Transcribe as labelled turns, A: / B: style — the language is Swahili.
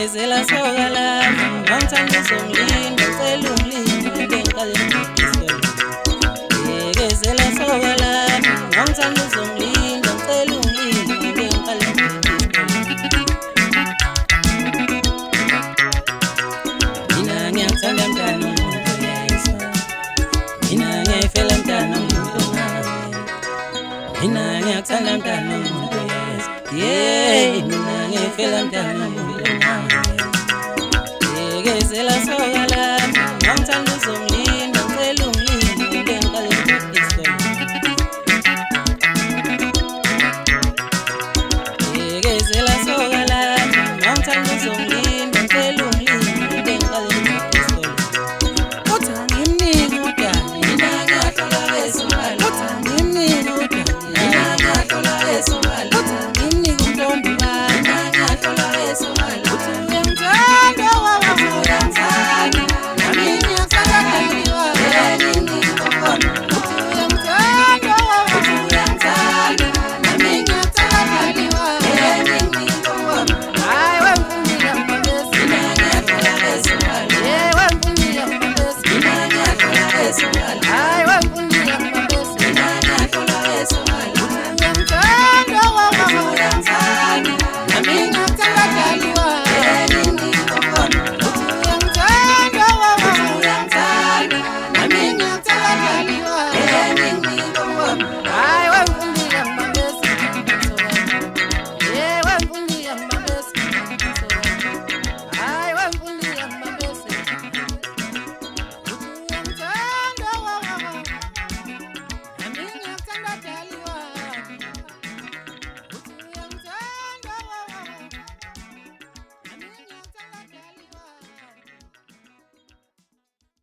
A: Yekezela soka lami ngangithanda uzongilinda ngicela ungilinde ngiqale ngidisele. Yekezela soka lami ngangithanda uzongilinda ngicela ungilinde ngiqale ngidisele. Mina ngiyakuthanda mntana umuntu yedwa, mina ngiyayifela mntana umuntu ngawe, mina ngiyakuthanda mntana umuntu yedwa, yeah, mina ngiyayifela mntana umuntu ngawe. Yekezela soka lami ngangithanda uzongilinda